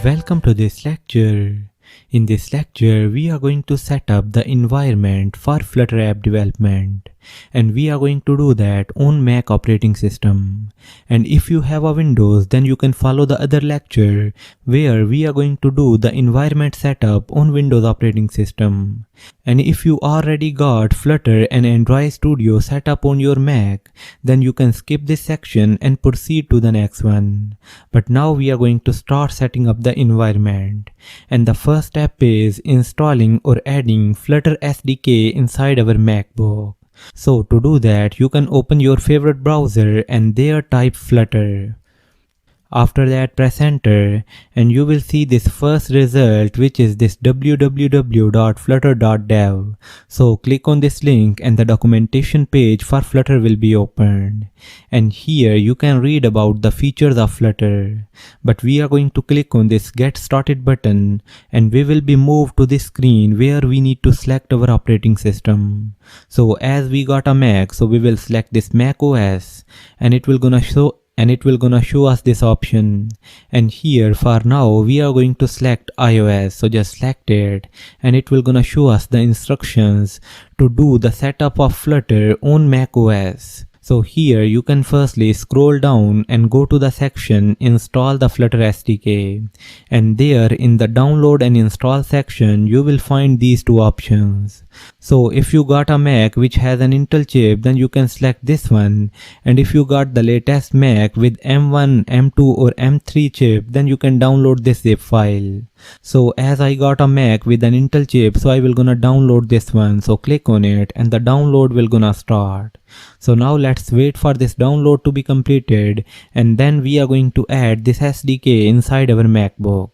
Welcome to this lecture. In this lecture, we are going to set up the environment for Flutter app development, and we are going to do that on Mac operating system. And if you have a Windows, then you can follow the other lecture where we are going to do the environment setup on Windows operating system. And if you already got Flutter and Android Studio set up on your Mac, then you can skip this section and proceed to the next one. But now we are going to start setting up the environment. And the first step is installing or adding Flutter SDK inside our MacBook. So to do that, you can open your favorite browser and there type Flutter. After that, press enter and you will see this first result, which is this www.flutter.dev. So click on this link and the documentation page for Flutter will be opened. And here you can read about the features of Flutter. But we are going to click on this get started button and we will be moved to this screen where we need to select our operating system. So as we got a Mac, so we will select this Mac OS and it will gonna show us this option. And here for now we are going to select iOS, so just select it and it will gonna show us the instructions to do the setup of Flutter on Mac OS. So here you can firstly scroll down and go to the section install the Flutter SDK, and there in the download and install section you will find these two options. So if you got a Mac which has an Intel chip, then you can select this one, and if you got the latest Mac with M1, M2 or M3 chip, then you can download this zip file. So as I got a Mac with an Intel chip, so I will gonna download this one, so click on it and the download will gonna start. So now let's wait for this download to be completed and then we are going to add this SDK inside our MacBook.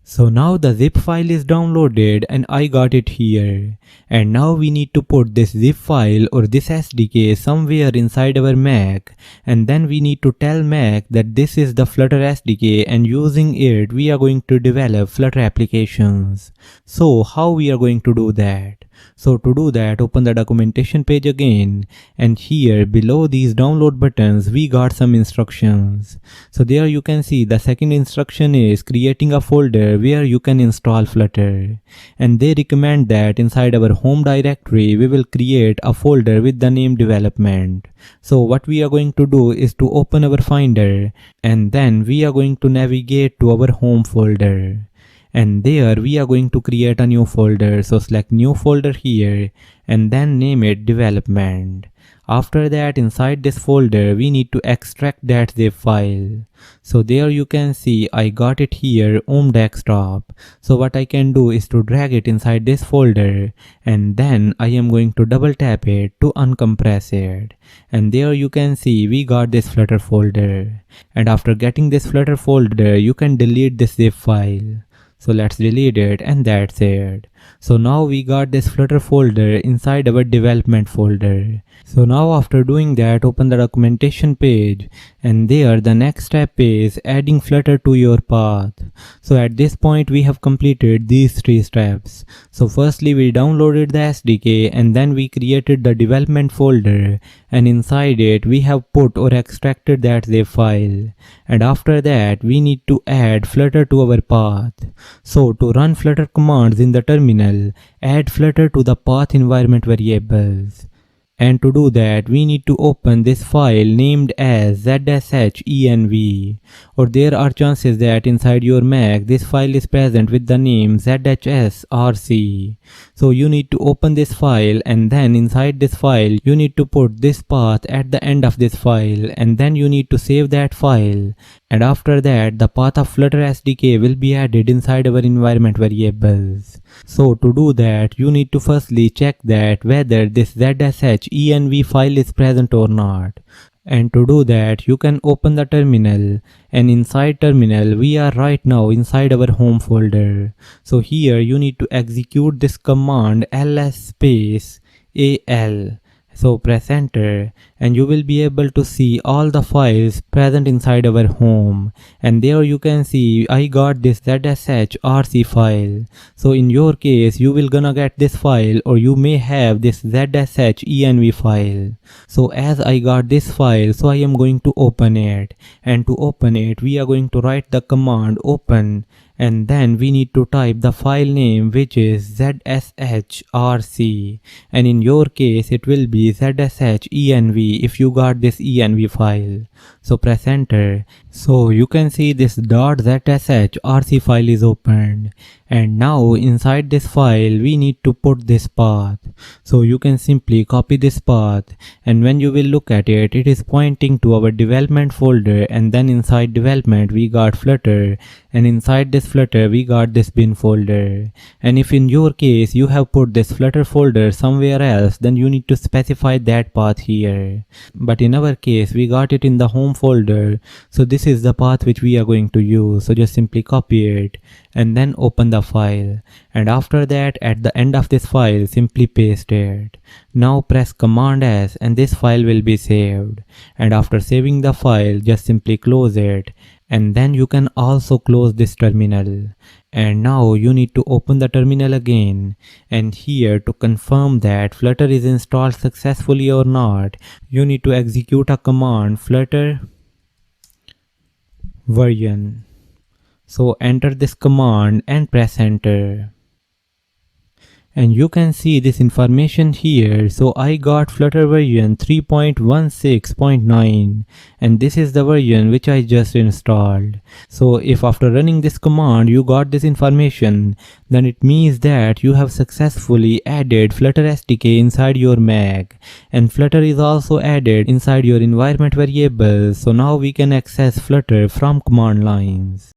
So now the zip file is downloaded and I got it here. And now we need to put this zip file or this SDK somewhere inside our Mac, and then we need to tell Mac that this is the Flutter SDK and using it we are going to develop Flutter applications. So how we are going to do that? So to do that, open the documentation page again, and here below these download buttons we got some instructions. So there you can see the second instruction is creating a folder where you can install Flutter, and they recommend that inside our home directory we will create a folder with the name development. So what we are going to do is to open our Finder and then we are going to navigate to our home folder. And there we are going to create a new folder, so select new folder here and then name it development. After that, inside this folder we need to extract that zip file. So there you can see I got it here on desktop. So what I can do is to drag it inside this folder and then I am going to double tap it to uncompress it. And there you can see we got this Flutter folder. And after getting this Flutter folder, you can delete this zip file. So let's delete it and that's it. So now we got this Flutter folder inside our development folder. So now after doing that, open the documentation page and there the next step is adding Flutter to your path. So at this point we have completed these three steps. So firstly we downloaded the SDK and then we created the development folder, and inside it we have put or extracted that zip file. And after that we need to add Flutter to our path. So to run Flutter commands in the terminal, add Flutter to the path environment variables. And to do that, we need to open this file named as zshenv, or there are chances that inside your Mac this file is present with the name zhsrc. So you need to open this file and then inside this file you need to put this path at the end of this file, and then you need to save that file. And after that the path of Flutter SDK will be added inside our environment variables. So to do that, you need to firstly check that whether this zshenv file is present or not. And to do that, you can open the terminal, and inside terminal we are right now inside our home folder. So here you need to execute this command ls space al So press enter and you will be able to see all the files present inside our home, and there you can see I got this ZSH file. So in your case you will gonna get this file, or you may have this ZSH file. So as I got this file, so I am going to open it, and to open it we are going to write the command open, and then we need to type the file name, which is ZSHRC, and in your case it will be ZSHENV if you got this ENV file. So press enter. So you can see this .zshrc file is opened, and now inside this file we need to put this path. So you can simply copy this path, and when you will look at it, it is pointing to our development folder, and then inside development we got Flutter, and inside this Flutter we got this bin folder. And if in your case you have put this Flutter folder somewhere else, then you need to specify that path here. But in our case we got it in the home folder, so this is the path which we are going to use. So just simply copy it and then open the file, and after that at the end of this file simply paste it. Now press Command S and this file will be saved, and after saving the file just simply close it, and then you can also close this terminal. And now you need to open the terminal again, and here to confirm that Flutter is installed successfully or not, you need to execute a command flutter version. So enter this command and press enter. And you can see this information here. So I got Flutter version 3.16.9, and this is the version which I just installed. So if after running this command you got this information, then it means that you have successfully added Flutter SDK inside your Mac, and Flutter is also added inside your environment variables. So now we can access Flutter from command lines.